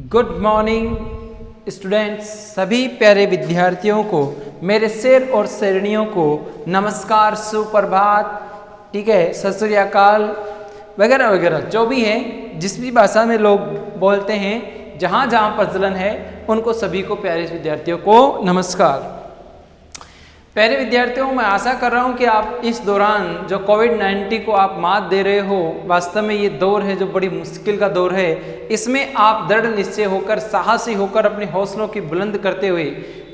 Good morning students, सभी प्यारे विद्यार्थियों को मेरे शेर और शेरनियों को नमस्कार, सुप्रभात, ठीक है, सत श्री अकाल वगैरह वगैरह जो भी है, जिस भी भाषा में लोग बोलते हैं, जहाँ जहाँ प्रचलन है, उनको सभी को प्यारे विद्यार्थियों को नमस्कार। प्यारे विद्यार्थियों, मैं आशा कर रहा हूँ कि आप इस दौरान जो कोविड-19 को आप मात दे रहे हो, वास्तव में ये दौर है जो बड़ी मुश्किल का दौर है। इसमें आप दृढ़ निश्चय होकर, साहसी होकर, अपने हौसलों की बुलंद करते हुए,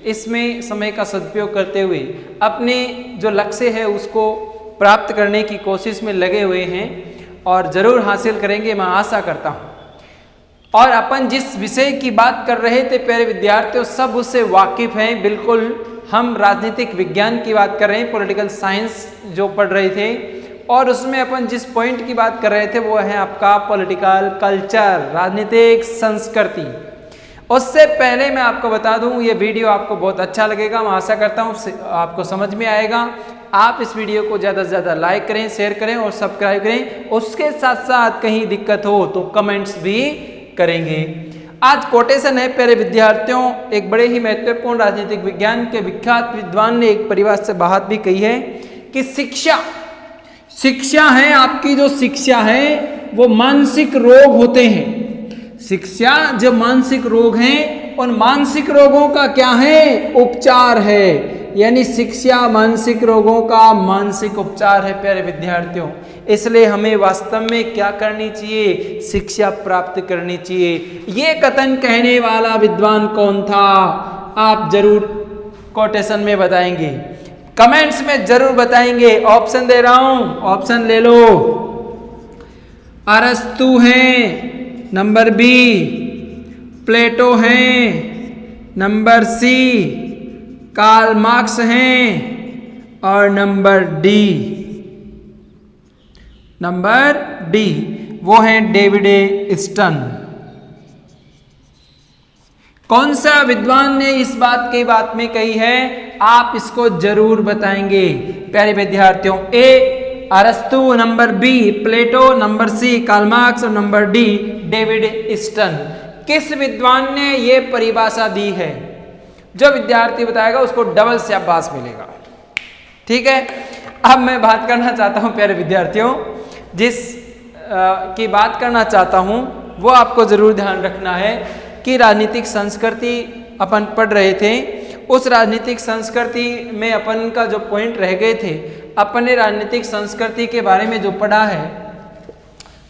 इसमें समय का सदुपयोग करते हुए अपने जो लक्ष्य है उसको प्राप्त करने की कोशिश में लगे हुए हैं और ज़रूर हासिल करेंगे, मैं आशा करता हूँ। और अपन जिस विषय की बात कर रहे थे प्यारे विद्यार्थियों, सब उससे वाकिफ़ हैं। बिल्कुल हम राजनीतिक विज्ञान की बात कर रहे हैं, पॉलिटिकल साइंस जो पढ़ रहे थे, और उसमें अपन जिस पॉइंट की बात कर रहे थे वो है आपका पॉलिटिकल कल्चर, राजनीतिक संस्कृति। उससे पहले मैं आपको बता दूं, ये वीडियो आपको बहुत अच्छा लगेगा, मैं आशा करता हूँ आपको समझ में आएगा। आप इस वीडियो को ज़्यादा से ज़्यादा लाइक करें, शेयर करें और सब्सक्राइब करें। उसके साथ साथ कहीं दिक्कत हो तो कमेंट्स भी करेंगे। आज कोटेशन है प्यारे विद्यार्थियों, एक बड़े ही महत्वपूर्ण राजनीतिक विज्ञान के विख्यात विद्वान ने एक परिभाषा बात भी कही है कि शिक्षा है, आपकी जो शिक्षा है वो मानसिक रोग होते हैं। शिक्षा जो मानसिक रोग हैं, उन मानसिक रोगों का क्या है? उपचार है। यानी शिक्षा मानसिक रोगों का मानसिक उपचार है प्यारे विद्यार्थियों। इसलिए हमें वास्तव में क्या करनी चाहिए? शिक्षा प्राप्त करनी चाहिए। ये कथन कहने वाला विद्वान कौन था? आप जरूर कोटेशन में बताएंगे, कमेंट्स में जरूर बताएंगे। ऑप्शन दे रहा हूं, ऑप्शन ले लो। अरस्तु हैं, नंबर बी। प्लेटो हैं, नंबर सी। कार्ल मार्क्स हैं, और नंबर डी वो हैं डेविड स्टन। कौन सा विद्वान ने इस बात में कही है? आप इसको जरूर बताएंगे प्यारे विद्यार्थियों। ए अरस्तु, नंबर बी प्लेटो, नंबर सी कार्ल मार्क्स और नंबर डी डेविड स्टन। किस विद्वान ने ये परिभाषा दी है? जो विद्यार्थी बताएगा उसको डबल शाबाश मिलेगा, ठीक है। अब मैं बात करना चाहता हूं प्यारे विद्यार्थियों, जिस की बात करना चाहता हूं वो आपको जरूर ध्यान रखना है कि राजनीतिक संस्कृति अपन पढ़ रहे थे। उस राजनीतिक संस्कृति में अपन का जो पॉइंट रह गए थे, अपन ने राजनीतिक संस्कृति के बारे में जो पढ़ा है,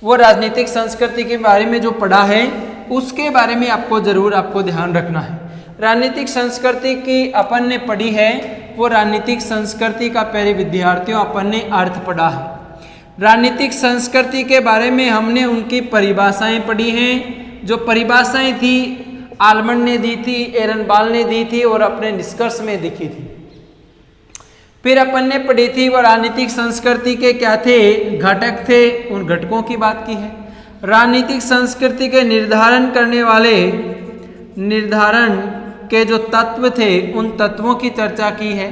वो राजनीतिक संस्कृति के बारे में जो पढ़ा है उसके बारे में आपको ध्यान रखना है। राजनीतिक संस्कृति की अपन ने पढ़ी है, वो राजनीतिक संस्कृति का प्यारे विद्यार्थियों अपन ने अर्थ पढ़ा है। राजनीतिक संस्कृति के बारे में हमने उनकी परिभाषाएं पढ़ी हैं। जो परिभाषाएं थी आलमंड ने दी थी, एरनबाल ने दी थी और अपने निष्कर्ष में लिखी थी। फिर अपन ने पढ़ी थी वो राजनीतिक संस्कृति के क्या थे? घटक थे, उन घटकों की बात की है। राजनीतिक संस्कृति के निर्धारण के जो तत्व थे, उन तत्वों की चर्चा की है।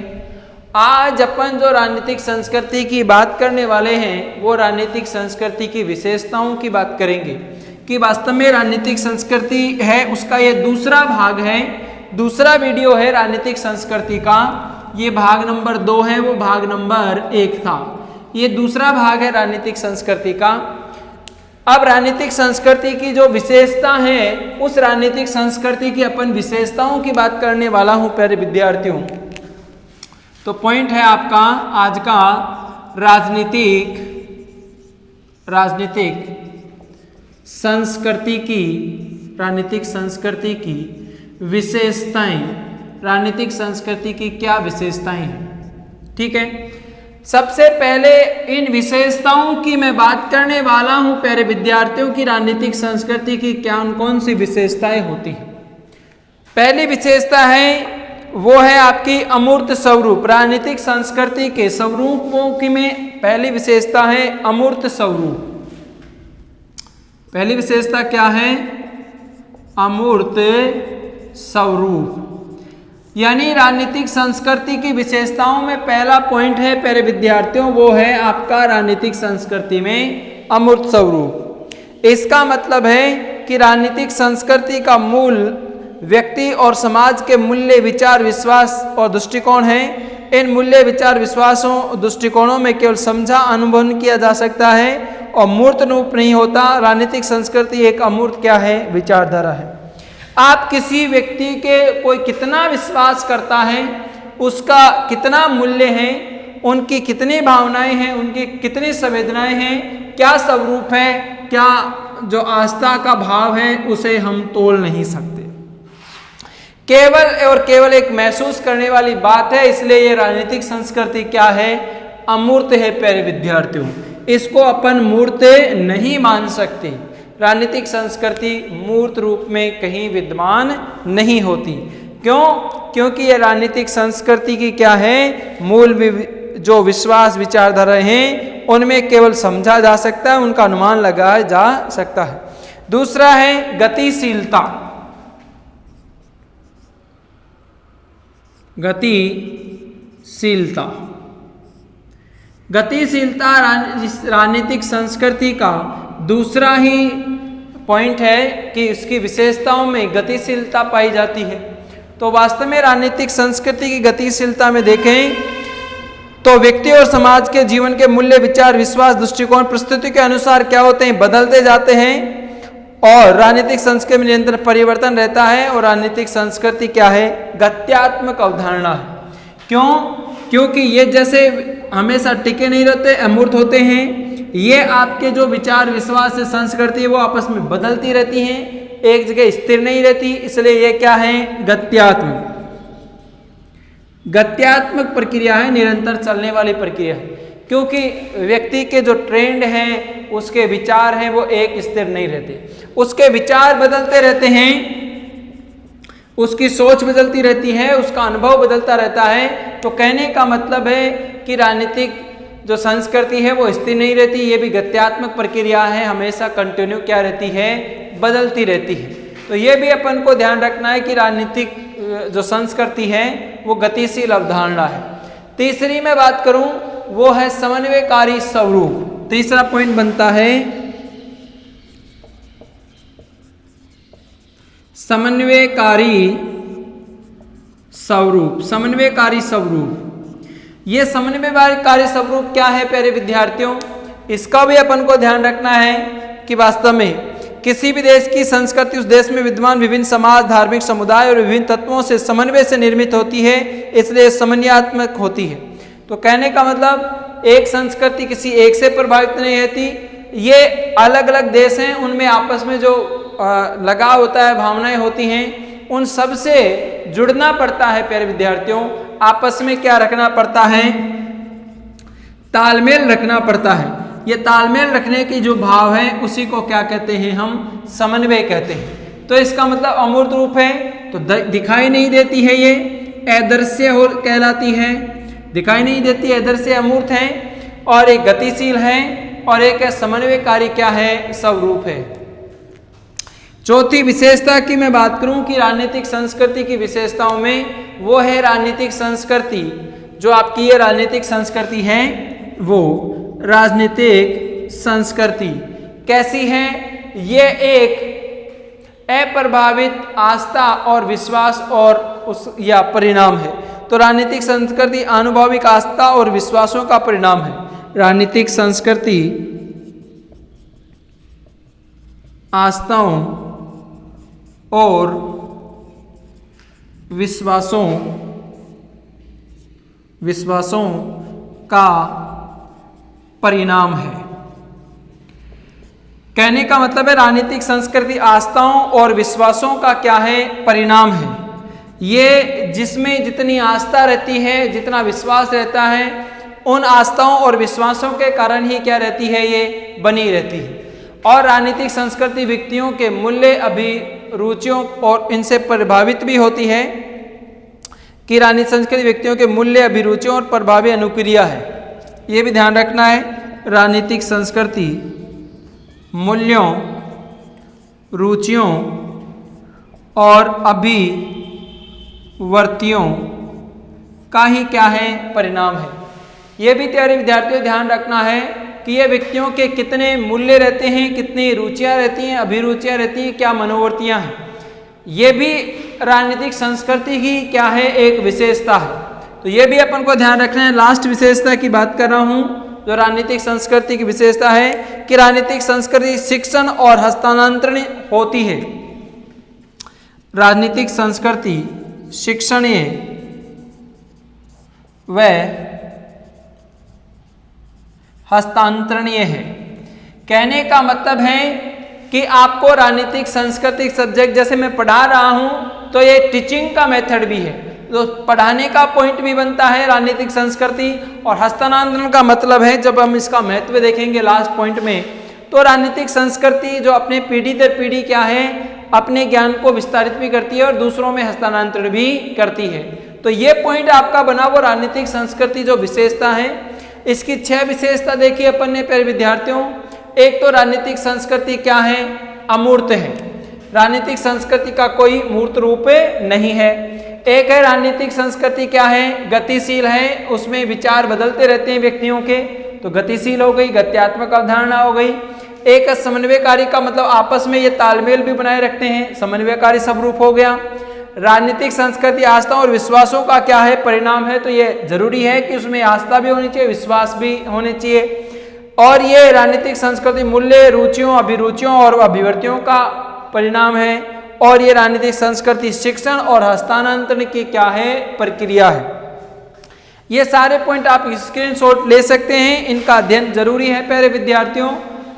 आज अपन जो राजनीतिक संस्कृति की बात करने वाले हैं, वो राजनीतिक संस्कृति की विशेषताओं की बात करेंगे कि वास्तव में राजनीतिक संस्कृति है, उसका ये दूसरा भाग है, दूसरा वीडियो है राजनीतिक संस्कृति का। ये भाग नंबर 2 है, वो भाग नंबर 1 था। ये दूसरा भाग है राजनीतिक संस्कृति का। अब राजनीतिक संस्कृति की जो विशेषता है, उस राजनीतिक संस्कृति की अपन विशेषताओं की बात करने वाला हूं प्यारे विद्यार्थियों। तो पॉइंट है आपका आज का राजनीतिक संस्कृति की विशेषताएं। राजनीतिक संस्कृति की क्या विशेषताएं हैं, ठीक है। सबसे पहले इन विशेषताओं की मैं बात करने वाला हूं प्यारे विद्यार्थियों की राजनीतिक संस्कृति की कौन सी विशेषताएं होती हैं। पहली विशेषता है वो है आपकी अमूर्त स्वरूप। राजनीतिक संस्कृति के स्वरूपों की में पहली विशेषता है अमूर्त स्वरूप। पहली विशेषता क्या है? अमूर्त स्वरूप। यानी राजनीतिक संस्कृति की विशेषताओं में पहला पॉइंट है प्यारे विद्यार्थियों, वो है आपका राजनीतिक संस्कृति में अमूर्त स्वरूप। इसका मतलब है कि राजनीतिक संस्कृति का मूल व्यक्ति और समाज के मूल्य, विचार, विश्वास और दृष्टिकोण हैं। इन मूल्य, विचार, विश्वासों, दृष्टिकोणों में केवल समझा अनुभव किया जा सकता है और मूर्त रूप नहीं होता। राजनीतिक संस्कृति एक अमूर्त क्या है? विचारधारा है। आप किसी व्यक्ति के कोई कितना विश्वास करता है, उसका कितना मूल्य है, उनकी कितनी भावनाएं हैं, उनकी कितनी संवेदनाएं हैं, क्या स्वरूप है, क्या जो आस्था का भाव है, उसे हम तोल नहीं सकते। केवल और केवल एक महसूस करने वाली बात है। इसलिए ये राजनीतिक संस्कृति क्या है? अमूर्त है प्यारे विद्यार्थियों। इसको अपन मूर्त नहीं मान सकते। राजनीतिक संस्कृति मूर्त रूप में कहीं विद्यमान नहीं होती। क्यों? क्योंकि ये राजनीतिक संस्कृति की क्या है? मूल जो विश्वास, विचारधारा हैं, उनमें केवल समझा जा सकता है, उनका अनुमान लगाया जा सकता है। दूसरा है गतिशीलता। गतिशीलता राजनीतिक संस्कृति का दूसरा ही पॉइंट है कि इसकी विशेषताओं में गतिशीलता पाई जाती है। तो वास्तव में राजनीतिक संस्कृति की गतिशीलता में देखें तो व्यक्ति और समाज के जीवन के मूल्य, विचार, विश्वास, दृष्टिकोण परिस्थिति के अनुसार क्या होते हैं? बदलते जाते हैं। और राजनीतिक संस्कृति में निरंतर परिवर्तन रहता है। और राजनीतिक संस्कृति क्या है? गत्यात्मक अवधारणा है। क्यों? क्योंकि ये जैसे हमेशा टिके नहीं रहते, अमूर्त होते हैं। ये आपके जो विचार, विश्वास से संस्कृति है वो आपस में बदलती रहती हैं, एक जगह स्थिर नहीं रहती। इसलिए ये क्या है? गत्यात्मक प्रक्रिया है, निरंतर चलने वाली प्रक्रिया है। क्योंकि व्यक्ति के जो ट्रेंड हैं, उसके विचार हैं, वो एक स्थिर नहीं रहते। उसके विचार बदलते रहते हैं, उसकी सोच बदलती रहती है, उसका अनुभव बदलता रहता है। तो कहने का मतलब है कि राजनीतिक जो संस्कृति है वो स्थिर नहीं रहती। ये भी गत्यात्मक प्रक्रिया है, हमेशा कंटिन्यू क्या रहती है? बदलती रहती है। तो ये भी अपन को ध्यान रखना है कि राजनीतिक जो संस्कृति है वो गतिशील अवधारणा है। तीसरी मैं बात करूं वो है समन्वयकारी स्वरूप। तीसरा पॉइंट बनता है समन्वयकारी स्वरूप। समन्वयकारी स्वरूप, ये समन्वयकारी स्वरूप क्या है प्यारे विद्यार्थियों? इसका भी अपन को ध्यान रखना है कि वास्तव में किसी भी देश की संस्कृति उस देश में विद्यमान विभिन्न समाज, धार्मिक समुदाय और विभिन्न तत्वों से समन्वय से निर्मित होती है, इसलिए समन्वयात्मक होती है। तो कहने का मतलब एक संस्कृति किसी एक से प्रभावित नहीं रहती। ये अलग अलग देश हैं, उनमें आपस में जो लगाव होता है, भावनाएं होती हैं, उन सब से जुड़ना पड़ता है प्यारे विद्यार्थियों। आपस में क्या रखना पड़ता है? तालमेल रखना पड़ता है। ये तालमेल रखने की जो भाव है उसी को क्या कहते हैं? हम समन्वय कहते हैं। तो इसका मतलब अमूर्त रूप है, तो दिखाई नहीं देती है, ये अदृश्य हो कहलाती है, दिखाई नहीं देती, अदृश्य अमूर्त है। और एक गतिशील है और एक है समन्वयकारी क्या है? स्वरूप है। चौथी विशेषता की मैं बात करूं कि राजनीतिक संस्कृति की विशेषताओं में वो है राजनीतिक संस्कृति, जो आपकी ये राजनीतिक संस्कृति है वो राजनीतिक संस्कृति कैसी है? ये एक अप्रभावित आस्था और विश्वास और उस या परिणाम है। तो राजनीतिक संस्कृति आनुभाविक आस्था और विश्वासों का परिणाम है। राजनीतिक संस्कृति आस्थाओं और विश्वासों का परिणाम है। कहने का मतलब है राजनीतिक संस्कृति आस्थाओं और विश्वासों का क्या है? परिणाम है। ये जिसमें जितनी आस्था रहती है, जितना विश्वास रहता है, उन आस्थाओं और विश्वासों के कारण ही क्या रहती है? ये बनी रहती है। और राजनीतिक संस्कृति व्यक्तियों के मूल्य, अभिरुचियों और इनसे प्रभावित भी होती है कि राजनीतिक संस्कृति व्यक्तियों के मूल्य, अभिरुचियों और प्रभावी अनुक्रिया है। ये भी ध्यान रखना है। राजनीतिक संस्कृति मूल्यों, रुचियों और अभिवर्तियों का ही क्या है? परिणाम है। ये भी प्यारे विद्यार्थियों ध्यान रखना है कि ये व्यक्तियों के कितने मूल्य रहते हैं, कितनी रुचियां रहती हैं, अभिरुचियां रहती हैं, क्या मनोवर्तियां हैं। ये भी राजनीतिक संस्कृति की क्या है, एक विशेषता है। तो ये भी अपन को ध्यान रखना है। लास्ट विशेषता की बात कर रहा हूं, जो राजनीतिक संस्कृति की विशेषता है कि राजनीतिक संस्कृति शिक्षण और हस्तांतरण होती है। राजनीतिक संस्कृति शिक्षणीय व हस्तांतरणीय है। कहने का मतलब है कि आपको राजनीतिक सांस्कृतिक सब्जेक्ट जैसे मैं पढ़ा रहा हूं तो ये टीचिंग का मेथड भी है, तो पढ़ाने का पॉइंट भी बनता है राजनीतिक संस्कृति। और हस्तांतरण का मतलब है, जब हम इसका महत्व देखेंगे लास्ट पॉइंट में, तो राजनीतिक संस्कृति जो अपने पीढ़ी दर पीढ़ी क्या है, अपने ज्ञान को विस्तारित भी करती है और दूसरों में हस्तांतरण भी करती है। तो ये पॉइंट आपका बना वो राजनीतिक संस्कृति जो विशेषता है। इसकी 6 विशेषता देखिए अपन ने प्यारे विद्यार्थियों। एक तो राजनीतिक संस्कृति क्या है, अमूर्त है, राजनीतिक संस्कृति का कोई मूर्त रूप नहीं है। एक है राजनीतिक संस्कृति क्या है, गतिशील है, उसमें विचार बदलते रहते हैं व्यक्तियों के, तो गतिशील हो गई, गत्यात्मक अवधारणा हो गई। एक समन्वयकारी का मतलब आपस में ये तालमेल भी बनाए रखते हैं, समन्वयकारी स्वरूप हो गया। राजनीतिक संस्कृति आस्था और विश्वासों का क्या है, परिणाम है, तो ये जरूरी है कि उसमें आस्था भी होनी चाहिए, विश्वास भी होने चाहिए। और ये राजनीतिक संस्कृति मूल्य, रुचियों, अभिरुचियों और अभिवृत्तियों का परिणाम है। और ये राजनीतिक संस्कृति शिक्षण और हस्तांतरण की क्या है, प्रक्रिया है। ये सारे पॉइंट आप स्क्रीनशॉट ले सकते हैं, इनका अध्ययन जरूरी है प्यारे विद्यार्थियों।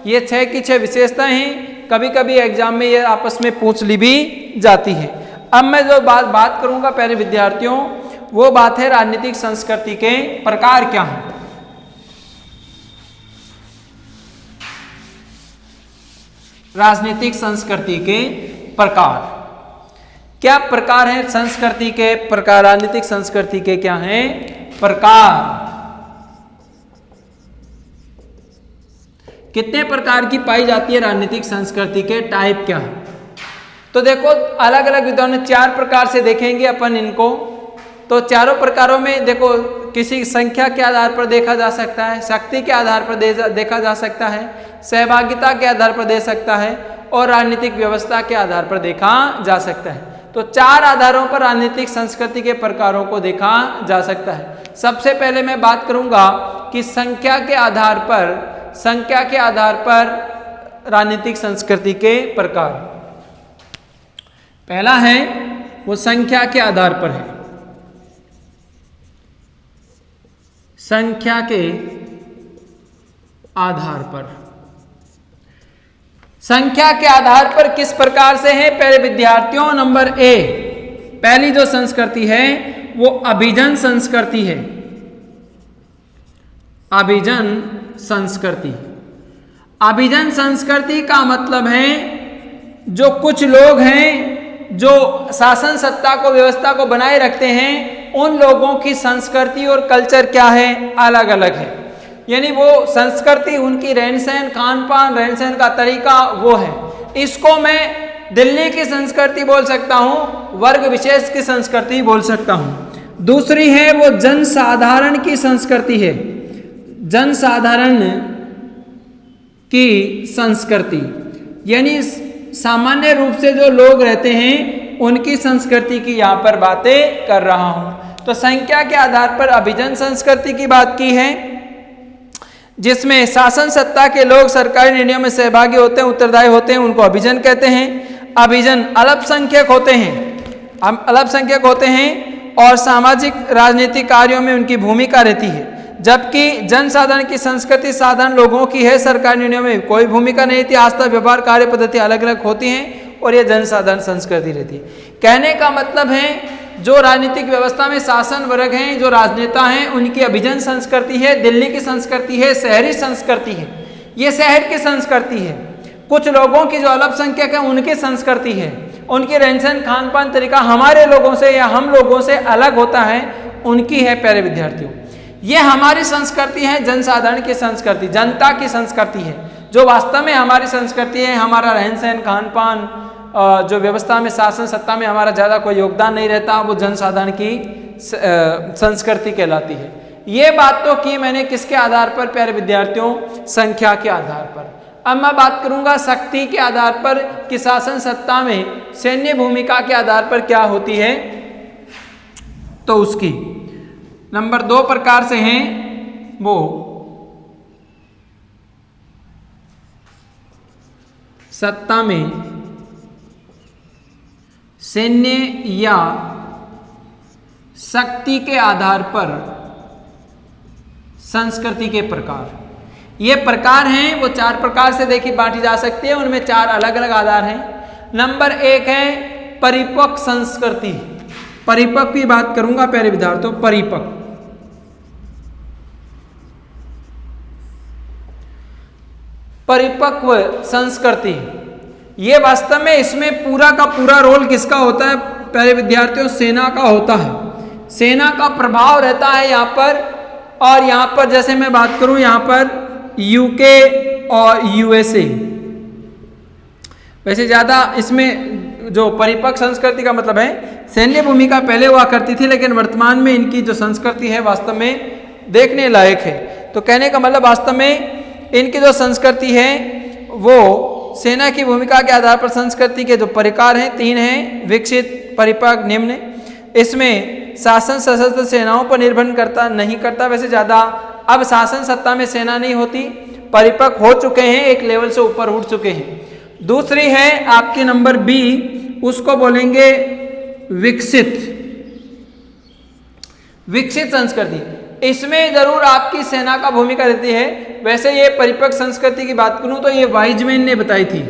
ये 6 की 6 विशेषताएं हैं, कभी कभी एग्जाम में ये आपस में पूछ ली भी जाती है। अब मैं जो बात करूंगा प्यारे विद्यार्थियों, वो बात है राजनीतिक संस्कृति के प्रकार क्या हैं। राजनीतिक संस्कृति के प्रकार क्या प्रकार हैं, संस्कृति के प्रकार, राजनीतिक संस्कृति के क्या हैं प्रकार। कितने प्रकार की पाई जाती है राजनीतिक संस्कृति के, टाइप क्या है। तो देखो अलग अलग विद्वान ने 4 प्रकार से देखेंगे अपन इनको। तो चारों प्रकारों में देखो, किसी संख्या के आधार पर देखा जा सकता है, शक्ति के आधार पर देखा जा सकता है, सहभागिता के आधार पर दे सकता है और राजनीतिक व्यवस्था के आधार पर देखा जा सकता है। तो 4 आधारों पर राजनीतिक संस्कृति के प्रकारों को देखा जा सकता है। सबसे पहले मैं बात करूंगा कि संख्या के आधार पर राजनीतिक संस्कृति के प्रकार। पहला है वो संख्या के आधार पर है। संख्या के आधार पर, संख्या के आधार पर किस प्रकार से है प्यारे विद्यार्थियों। नंबर ए, पहली जो संस्कृति है वो अभिजन संस्कृति है। अभिजन संस्कृति, अभिजन संस्कृति का मतलब है जो कुछ लोग हैं जो शासन सत्ता को, व्यवस्था को बनाए रखते हैं, उन लोगों की संस्कृति और कल्चर क्या है, अलग अलग है। यानी वो संस्कृति, उनकी रहन सहन, खान पान, रहन सहन का तरीका वो है। इसको मैं दिल्ली की संस्कृति बोल सकता हूँ, वर्ग विशेष की संस्कृति बोल सकता हूँ। दूसरी है वो जनसाधारण की संस्कृति है, जनसाधारण की संस्कृति, यानी सामान्य रूप से जो लोग रहते हैं उनकी संस्कृति की यहाँ पर बातें कर रहा हूँ। तो संख्या के आधार पर अभिजन संस्कृति की बात की है, जिसमें शासन सत्ता के लोग सरकारी निर्णयों में सहभागी होते हैं, उत्तरदायी होते हैं, उनको अभिजन कहते हैं। अभिजन अल्पसंख्यक होते हैं, अल्पसंख्यक होते हैं और सामाजिक राजनीतिक कार्यों में उनकी भूमिका रहती है। जबकि जनसाधारण की संस्कृति साधारण लोगों की है, सरकारी निर्णयों में कोई भूमिका नहीं थी, आस्था, व्यवहार, कार्य पद्धति अलग अलग होती हैं और ये जनसाधारण संस्कृति रहती है। कहने का मतलब है जो राजनीतिक व्यवस्था में शासन वर्ग हैं, जो राजनेता हैं, उनकी अभिजन संस्कृति है, दिल्ली की संस्कृति है, शहरी संस्कृति है, ये शहर की संस्कृति है। कुछ लोगों की जो अल्पसंख्यक है उनकी संस्कृति है, उनकी रहन सहन, खान पान तरीका हमारे लोगों से या हम लोगों से अलग होता है, उनकी है प्यारे विद्यार्थियों। ये हमारी संस्कृति है, जनसाधारण की संस्कृति, जनता की संस्कृति है। जो वास्तव में हमारी संस्कृति है, हमारा रहन सहन, खान पान, जो व्यवस्था में, शासन सत्ता में हमारा ज़्यादा कोई योगदान नहीं रहता, वो जनसाधारण की संस्कृति कहलाती है। ये बात तो की मैंने किसके आधार पर प्यारे विद्यार्थियों, संख्या के आधार पर। अब मैं बात करूंगा शक्ति के आधार पर कि शासन सत्ता में सैन्य भूमिका के आधार पर क्या होती है। तो उसकी नंबर 2 प्रकार से हैं वो सत्ता में सैन्य या शक्ति के आधार पर संस्कृति के प्रकार। ये प्रकार हैं वो 4 प्रकार से देखी बांटी जा सकती है, उनमें 4 अलग अलग आधार हैं। नंबर 1 है परिपक्व संस्कृति। परिपक्व की बात करूंगा प्यारे विद्यार्थियों, परिपक्व परिपक्व संस्कृति, ये वास्तव में इसमें पूरा का पूरा रोल किसका होता है प्यारे विद्यार्थियों, सेना का होता है। सेना का प्रभाव रहता है यहाँ पर। और यहाँ पर जैसे मैं बात करूँ यहाँ पर यूके और यूएसए, वैसे ज़्यादा इसमें जो परिपक्व संस्कृति का मतलब है सैन्य भूमिका पहले हुआ करती थी, लेकिन वर्तमान में इनकी जो संस्कृति है वास्तव में देखने लायक है। तो कहने का मतलब वास्तव में इनकी जो संस्कृति है वो सेना की भूमिका के आधार पर संस्कृति के जो प्रकार हैं 3 हैं, विकसित, परिपक्व, निम्न। इसमें शासन सशस्त्र सेनाओं पर निर्भर करता नहीं करता, वैसे ज़्यादा अब शासन सत्ता में सेना नहीं होती, परिपक्व हो चुके हैं, एक लेवल से ऊपर उठ चुके हैं। दूसरी है आपकी नंबर बी, उसको बोलेंगे विकसित, विकसित संस्कृति। इसमें जरूर आपकी सेना का भूमिका रहती है। वैसे ये परिपक्व संस्कृति की बात करूं तो ये वाइजमैन ने बताई थी।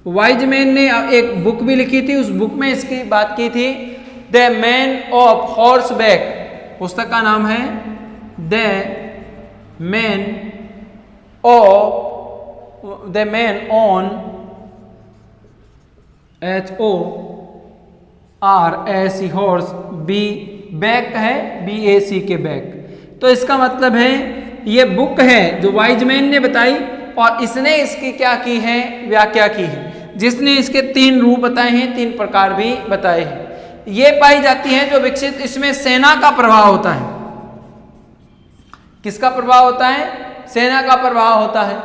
वाइजमैन ने एक बुक भी लिखी थी, उस बुक में इसकी बात की थी, द मैन ऑफ हॉर्सबैक। पुस्तक का नाम है the man on HORSE horse, be back है, BAC के बैक। तो इसका मतलब है ये बुक है जो वाइजमैन ने बताई और इसने इसकी क्या की है, व्याख्या की है, जिसने इसके 3 रूप बताए हैं, 3 प्रकार भी बताए हैं। ये पाई जाती है जो विकसित, इसमें सेना का प्रभाव होता है। किसका प्रभाव होता है? सेना का प्रभाव होता है,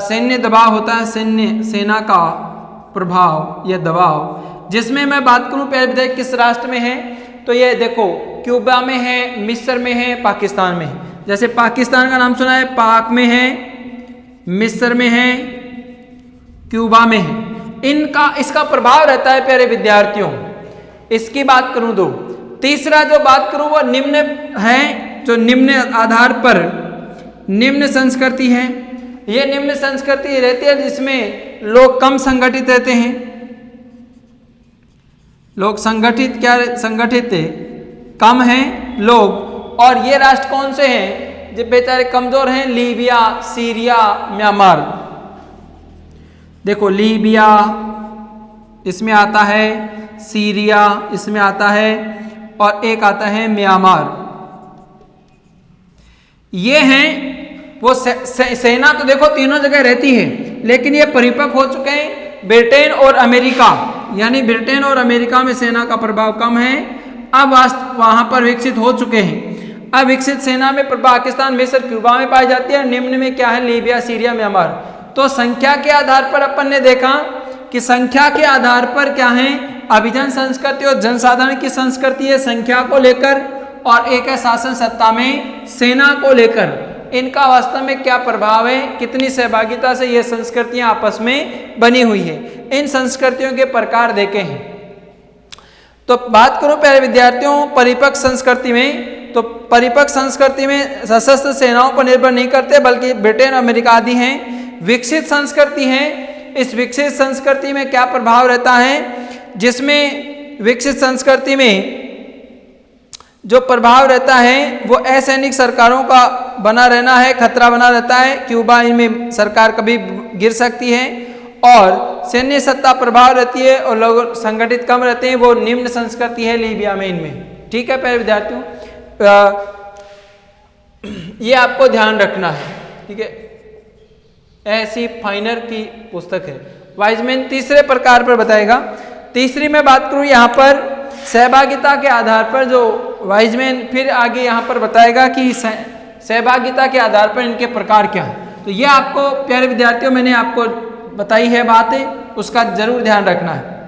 सैन्य दबाव होता है, सेना का प्रभाव या दबाव। जिसमें मैं बात करूं पहले किस राष्ट्र में है, तो ये देखो क्यूबा में है, मिस्र में है, पाकिस्तान में है। जैसे पाकिस्तान का नाम सुना है, पाक में है, मिस्र में है, क्यूबा में है। इसका प्रभाव रहता है प्यारे विद्यार्थियों। इसकी बात करूं तो तीसरा जो बात करूं वो निम्न है, जो निम्न आधार पर निम्न संस्कृति है। ये निम्न संस्कृति रहती है जिसमें लोग कम संगठित रहते हैं। लोग संगठित कम हैं लोग। और ये राष्ट्र कौन से हैं जो बेचारे कमजोर हैं? Libya, Syria, Myanmar. देखो लीबिया इसमें आता है, सीरिया इसमें आता है और एक आता है म्यांमार। ये हैं वो सेना तो देखो तीनों जगह रहती है, लेकिन ये परिपक्व हो चुके हैं। ब्रिटेन और अमेरिका, यानी ब्रिटेन और अमेरिका में सेना का प्रभाव कम है, अब वहां पर विकसित हो चुके हैं। अब विकसित सेना में पाकिस्तान, मिस्र, क्यूबा में पाई जाती है। निम्न में क्या है? Libya, Syria, Myanmar. तो संख्या के आधार पर अपन ने देखा कि संख्या के आधार पर क्या है, अभिजन संस्कृति और जनसाधारण की संस्कृति है संख्या को लेकर, और एक है शासन सत्ता में सेना को लेकर। इनका वास्तव में क्या प्रभाव है, कितनी सहभागिता से ये संस्कृतियां आपस में बनी हुई है। इन संस्कृतियों के प्रकार देखे हैं। तो बात करूं प्यारे विद्यार्थियों परिपक्व संस्कृति में, तो परिपक्व संस्कृति में सशस्त्र सेनाओं पर निर्भर नहीं करते, बल्कि ब्रिटेन, अमेरिका आदि हैं। विकसित संस्कृति है, इस विकसित संस्कृति में क्या प्रभाव रहता है, जिसमें विकसित संस्कृति में जो प्रभाव रहता है वो असैनिक सरकारों का बना रहना है, खतरा बना रहता है। क्यूबा इनमें सरकार कभी गिर सकती है, और सैन्य सत्ता प्रभाव रहती है और लोग संगठित कम रहते हैं, वो निम्न संस्कृति है लीबिया में इनमें। ठीक है प्यारे विद्यार्थियों, ये आपको ध्यान रखना है। ठीक है, ऐसी फाइनर की पुस्तक है। वाइजमैन तीसरे प्रकार पर बताएगा। तीसरी मैं बात करूं यहाँ पर सहभागिता के आधार पर जो वाइजमैन फिर आगे यहाँ पर बताएगा कि सहभागिता के आधार पर इनके प्रकार क्या है। तो ये आपको प्यारे विद्यार्थियों मैंने आपको बताई है बातें, उसका जरूर ध्यान रखना है।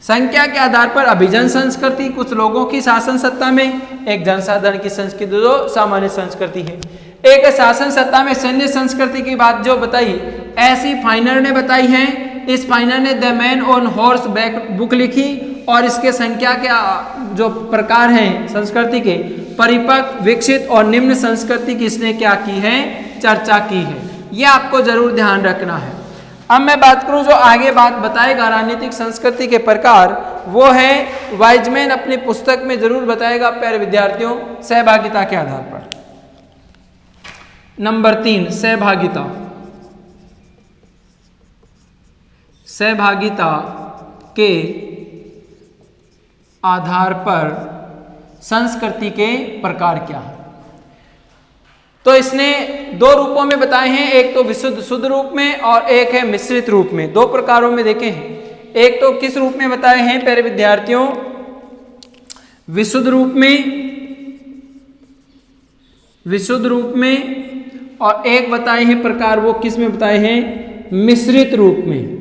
संख्या के आधार पर अभिजन संस्कृति कुछ लोगों की शासन सत्ता में, एक जनसाधारण की संस्कृति जो सामान्य संस्कृति है। एक शासन सत्ता में सैन्य संस्कृति की बात जो बताई ऐसी फाइनर ने बताई है। इस फाइनर ने the man on horse back book लिखी और इसके संख्या के जो प्रकार हैं संस्कृति के परिपक्व, विकसित और निम्न संस्कृति की इसने क्या की है, चर्चा की है। यह आपको जरूर ध्यान रखना है। अब मैं बात करूं जो आगे बात बताएगा राजनीतिक संस्कृति के प्रकार, वो है वाइजमैन अपनी पुस्तक में जरूर बताएगा प्यारे विद्यार्थियों सहभागिता के आधार पर। नंबर 3 सहभागिता। सहभागिता के आधार पर संस्कृति के प्रकार क्या है। तो इसने दो रूपों में बताए हैं, एक तो विशुद्ध शुद्ध रूप में और एक है मिश्रित रूप में। दो प्रकारों में देखे हैं। एक तो किस रूप में बताए हैं प्यारे विद्यार्थियों, विशुद्ध रूप में, विशुद्ध रूप में, और एक बताए हैं प्रकार वो किस में बताए हैं, मिश्रित रूप में।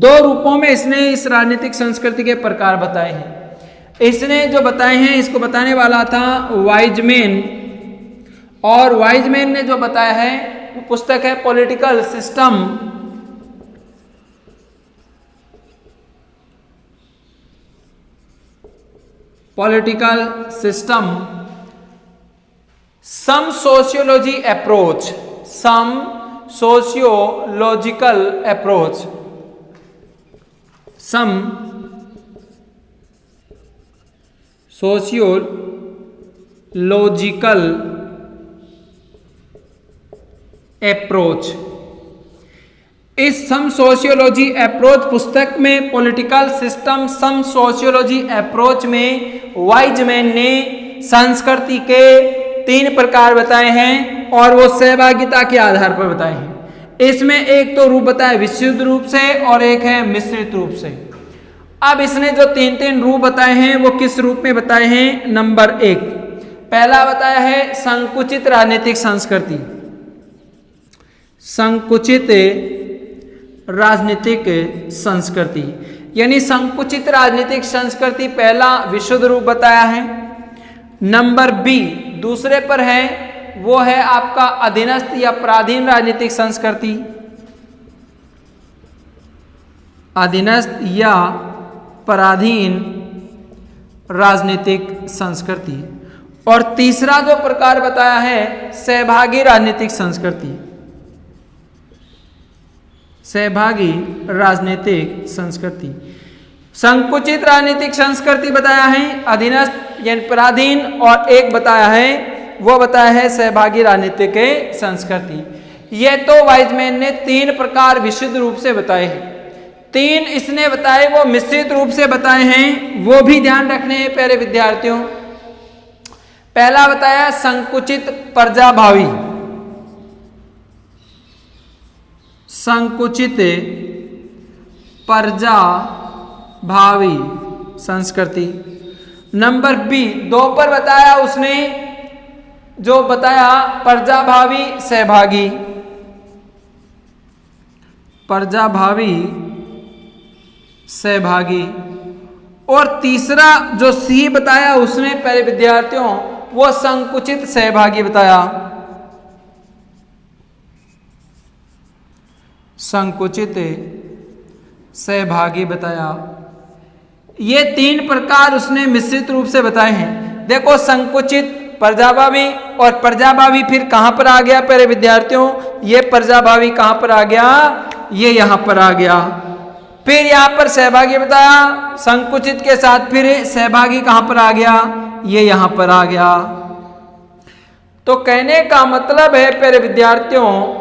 दो रूपों में इसने इस राजनीतिक संस्कृति के प्रकार बताए हैं। इसने जो बताए हैं इसको बताने वाला था वाइजमैन, और वाइजमैन ने जो बताया है वो पुस्तक है पॉलिटिकल सिस्टम, पॉलिटिकल सिस्टम सम सोशियोलॉजी अप्रोच, सम सोशियोलॉजिकल अप्रोच, सम सोशियोलॉजिकल अप्रोच। इस सम सोशियोलॉजी अप्रोच पुस्तक में पॉलिटिकल सिस्टम सम सोशियोलॉजी अप्रोच में वाइजमैन ने संस्कृति के 3 प्रकार बताए हैं और वो सहभागिता के आधार पर बताए हैं। इसमें एक तो रूप बताया विशुद्ध रूप से और एक है मिश्रित रूप से। अब इसने जो 3 रूप बताए हैं वो किस रूप में बताए हैं। नंबर 1 पहला बताया है संकुचित राजनीतिक संस्कृति, संकुचित राजनीतिक संस्कृति, यानी संकुचित राजनीतिक संस्कृति पहला विशुद्ध रूप बताया है। नंबर बी दूसरे पर है वो है आपका अधीनस्थ या पराधीन राजनीतिक संस्कृति, अधीनस्थ या पराधीन राजनीतिक संस्कृति। और तीसरा जो प्रकार बताया है सहभागी राजनीतिक संस्कृति, सहभागी राजनीतिक संस्कृति। संकुचित राजनीतिक संस्कृति बताया है अधीनस्थ यानी पराधीन, और एक बताया है वो बताया है सहभागी राजनीतिक संस्कृति। ये तो वाइजमैन ने 3 प्रकार विशुद्ध रूप से बताए हैं। 3 इसने बताए वो मिश्रित रूप से बताए हैं, वो भी ध्यान रखने हैं प्यारे विद्यार्थियों। पहला बताया संकुचित प्रजाभावी, संकुचित प्रजाभावी संस्कृति। नंबर बी 2 पर बताया उसने जो बताया प्रजाभावी सहभागी, प्रजाभावी सहभागी। और तीसरा जो सी बताया उसने प्यारे विद्यार्थियों वो संकुचित सहभागी बताया, संकुचित सहभागी बताया। ये 3 प्रकार उसने मिश्रित रूप से बताए हैं। देखो संकुचित प्रजाभावी और प्रजाभावी फिर कहां पर आ गया प्यारे विद्यार्थियों, ये प्रजाभावी कहां पर आ गया, ये यहां पर आ गया। फिर यहां पर सहभागी बताया, संकुचित के साथ फिर सहभागी कहां पर आ गया, ये यहां पर आ गया। तो कहने का मतलब है प्यारे विद्यार्थियों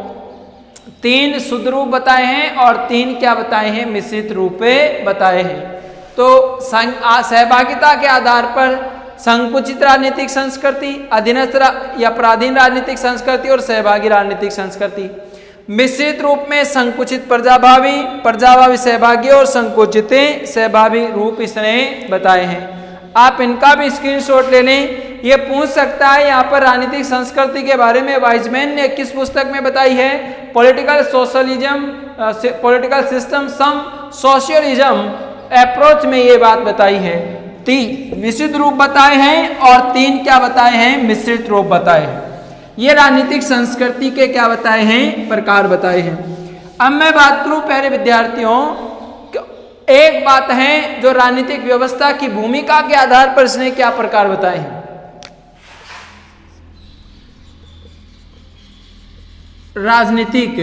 3 शुद्ध रूप बताए हैं और 3 क्या बताए हैं, मिश्रित रूप बताए हैं। तो सहभागिता के आधार पर संकुचित राजनीतिक संस्कृति, अधीनस्थ या पराधीन राजनीतिक संस्कृति और सहभागी राजनीतिक संस्कृति। मिश्रित रूप में संकुचित प्रजाभावी, प्रजाभावी सहभागी और संकुचित सहभागी रूप इसने बताए हैं। आप इनका भी स्क्रीनशॉट ले लें। ये पूछ सकता है यहाँ पर राजनीतिक संस्कृति के बारे में वाइजमैन ने किस पुस्तक में बताई है? पॉलिटिकल सोशलिज्म, पॉलिटिकल सिस्टम सम सोशलिज्म अप्रोच में ये बात बताई है। 3 निश्चित रूप बताए हैं और 3 क्या बताए हैं? मिश्रित रूप बताए हैं। ये राजनीतिक संस्कृति के क्या बताए हैं? प्रकार बताए हैं। अब मैं बात करूं प्यारे विद्यार्थियों, एक बात है जो राजनीतिक व्यवस्था की भूमिका के आधार पर इसने क्या प्रकार बताए हैं। राजनीतिक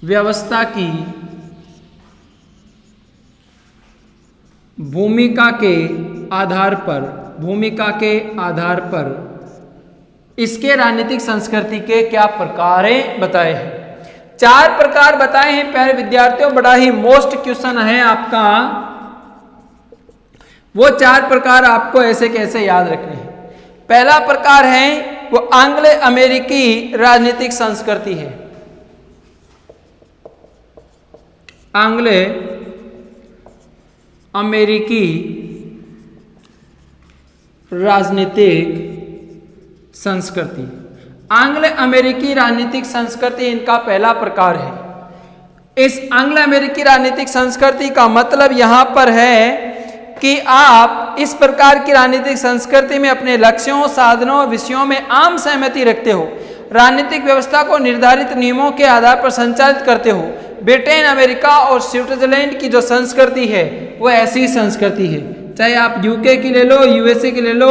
व्यवस्था की भूमिका के आधार पर इसके राजनीतिक संस्कृति के क्या प्रकार बताए हैं? 4 प्रकार बताए हैं प्यारे विद्यार्थियों। बड़ा ही मोस्ट क्वेश्चन है आपका, वो 4 प्रकार आपको ऐसे कैसे याद रखने हैं। पहला प्रकार है वो आंग्ल अमेरिकी राजनीतिक संस्कृति है। आंग्ल अमेरिकी राजनीतिक संस्कृति, आंग्ल अमेरिकी राजनीतिक संस्कृति इनका पहला प्रकार है। इस आंग्ल अमेरिकी राजनीतिक संस्कृति का मतलब यहां पर है कि आप इस प्रकार की राजनीतिक संस्कृति में अपने लक्ष्यों, साधनों और विषयों में आम सहमति रखते हो, राजनीतिक व्यवस्था को निर्धारित नियमों के आधार पर संचालित करते हो। ब्रिटेन, अमेरिका और स्विट्जरलैंड की जो संस्कृति है वो ऐसी संस्कृति है। चाहे आप यूके की ले लो, यूएसए की ले लो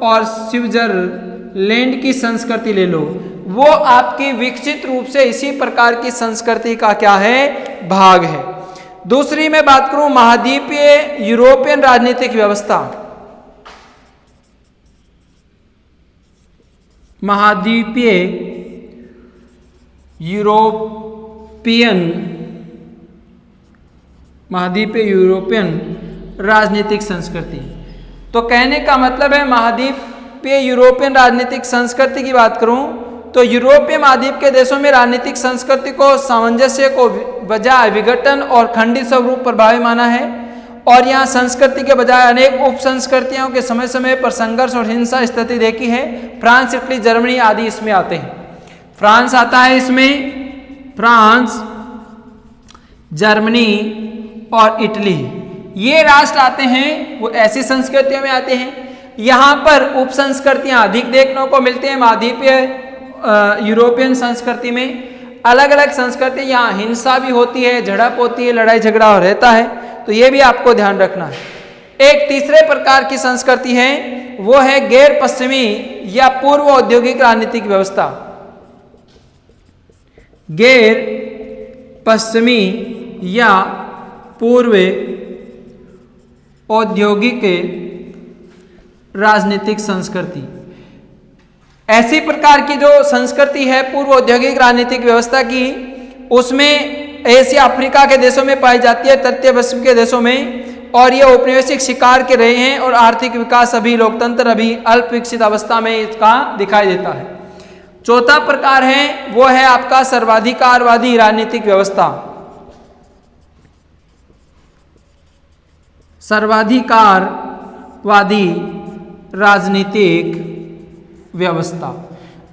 और स्विट्जरलैंड की संस्कृति ले लो, वो आपकी विकसित रूप से इसी प्रकार की संस्कृति का क्या है? भाग है। दूसरी मैं बात करूं महाद्वीपीय यूरोपियन राजनीतिक व्यवस्था। महाद्वीपीय यूरोपियन राजनीतिक संस्कृति। तो कहने का मतलब है महाद्वीपीय यूरोपियन राजनीतिक संस्कृति की बात करूं तो यूरोपीय महाद्वीप के देशों में राजनीतिक संस्कृति को सामंजस्य को बजाय विघटन और खंडित स्वरूप प्रभावी माना है, और यहाँ संस्कृति के बजाय अनेक उप संस्कृतियों के समय समय पर संघर्ष और हिंसा स्थिति देखी है। फ्रांस, इटली, जर्मनी आदि इसमें आते हैं। फ्रांस आता है इसमें, फ्रांस, जर्मनी और इटली ये राष्ट्र आते हैं, वो ऐसी संस्कृतियों में आते हैं। यहाँ पर उप संस्कृतियाँ अधिक देखने को मिलती हैं। महाद्वीपीय यूरोपियन संस्कृति में अलग अलग संस्कृति, यहाँ हिंसा भी होती है, झड़प होती है, लड़ाई झगड़ा रहता है, तो ये भी आपको ध्यान रखना है। एक तीसरे प्रकार की संस्कृति है, वो है गैर पश्चिमी या पूर्व औद्योगिक राजनीतिक व्यवस्था। गैर पश्चिमी या पूर्व औद्योगिक राजनीतिक संस्कृति, ऐसी प्रकार की जो संस्कृति है पूर्व औद्योगिक राजनीतिक व्यवस्था की, उसमें एशिया अफ्रीका के देशों में पाई जाती है, तृतीय विश्व के देशों में, और ये औपनिवेशिक शिकार के रहे हैं और आर्थिक विकास अभी, लोकतंत्र अभी अल्प विकसित अवस्था में इसका दिखाई देता है। चौथा प्रकार है वो है आपका सर्वाधिकारवादी राजनीतिक व्यवस्था। सर्वाधिकारवादी राजनीतिक व्यवस्था,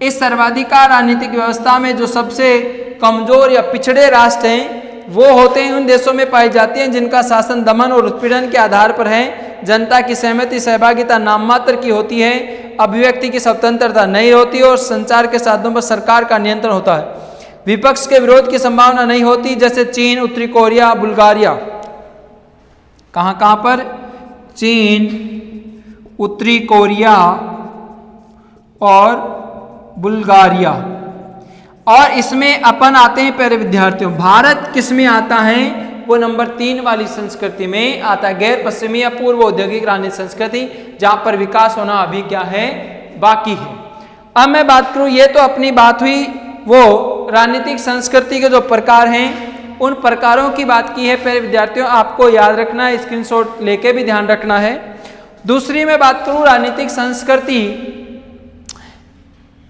इस सर्वाधिकार राजनीतिक व्यवस्था में जो सबसे कमजोर या पिछड़े राष्ट्र हैं वो होते हैं, उन देशों में पाई जाती हैं जिनका शासन दमन और उत्पीड़न के आधार पर है, जनता की सहमति सहभागिता नाम मात्र की होती है, अभिव्यक्ति की स्वतंत्रता नहीं होती और संचार के साधनों पर सरकार का नियंत्रण होता है, विपक्ष के विरोध की संभावना नहीं होती, जैसे चीन, उत्तरी कोरिया, बुल्गारिया। कहाँ पर? चीन, उत्तरी कोरिया और बुल्गारिया। और इसमें अपन आते हैं प्यारे विद्यार्थियों, भारत किस में आता है? वो नंबर 3 वाली संस्कृति में आता है, गैर पश्चिमी या पूर्व औद्योगिक राजनीतिक संस्कृति, जहां पर विकास होना अभी क्या है? बाकी है। अब मैं बात करूं, ये तो अपनी बात हुई वो राजनीतिक संस्कृति के जो प्रकार हैं उन प्रकारों की बात की है प्यारे विद्यार्थियों, आपको याद रखना है, स्क्रीनशॉट लेके भी ध्यान रखना है। दूसरी मैं बात करूं राजनीतिक संस्कृति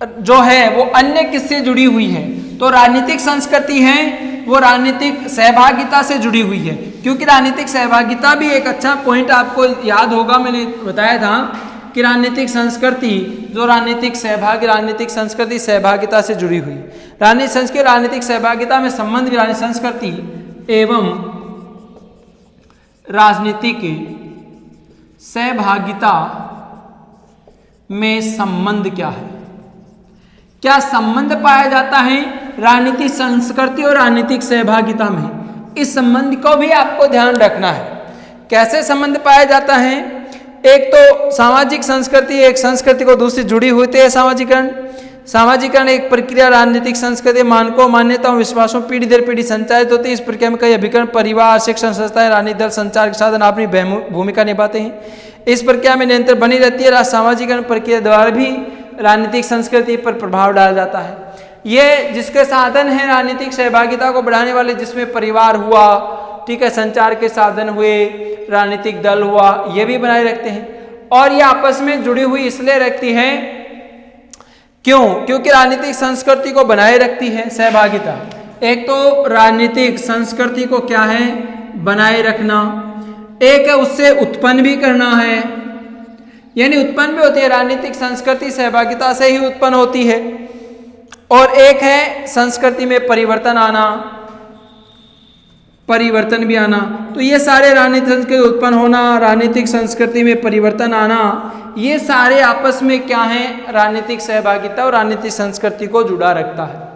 जो है वो अन्य किससे जुड़ी हुई है? तो राजनीतिक संस्कृति है वो राजनीतिक सहभागिता से जुड़ी हुई है। क्योंकि राजनीतिक सहभागिता भी एक अच्छा पॉइंट आपको याद होगा, मैंने बताया था कि राजनीतिक संस्कृति जो राजनीतिक संस्कृति सहभागिता से जुड़ी हुई, राजनीतिक सहभागिता में संबंध भी राजनीतिक संस्कृति एवं राजनीतिक सहभागिता में संबंध क्या है, क्या संबंध पाया जाता है राजनीतिक संस्कृति और राजनीतिक सहभागिता में, इस संबंध को भी आपको ध्यान रखना है। कैसे संबंध पाया जाता है? एक तो सामाजिक संस्कृति एक संस्कृति को दूसरी जुड़ी होती है। सामाजिकरण एक प्रक्रिया राजनीतिक संस्कृति मानकों मान्यताओं विश्वासों पीढ़ी दर पीढ़ी संचालित होती है। इस प्रक्रिया में कई अभिकरण परिवार शिक्षण संस्थाएं राजनीतिक दल संचार के साधन अपनी भूमिका निभाते हैं। इस प्रक्रिया में निरंतर बनी रहती है। सामाजिकरण प्रक्रिया द्वारा भी राजनीतिक संस्कृति पर प्रभाव डाला जाता है। ये जिसके साधन है राजनीतिक सहभागिता को बढ़ाने वाले, जिसमें परिवार हुआ, ठीक है, संचार के साधन हुए, राजनीतिक दल हुआ, ये भी बनाए रखते हैं। और ये आपस में जुड़ी हुई इसलिए रखती है क्यों? क्योंकि राजनीतिक संस्कृति को बनाए रखती है सहभागिता। एक तो राजनीतिक संस्कृति को क्या है बनाए रखना, एक है उससे उत्पन्न भी करना है, यानी उत्पन्न भी होती है राजनीतिक संस्कृति सहभागिता से ही उत्पन्न होती है, और एक है संस्कृति में परिवर्तन भी आना। तो ये सारे राजनीतिक संस्कृति उत्पन्न होना, राजनीतिक संस्कृति में परिवर्तन आना, ये सारे आपस में क्या है राजनीतिक सहभागिता और राजनीतिक संस्कृति को जुड़ा रखता है।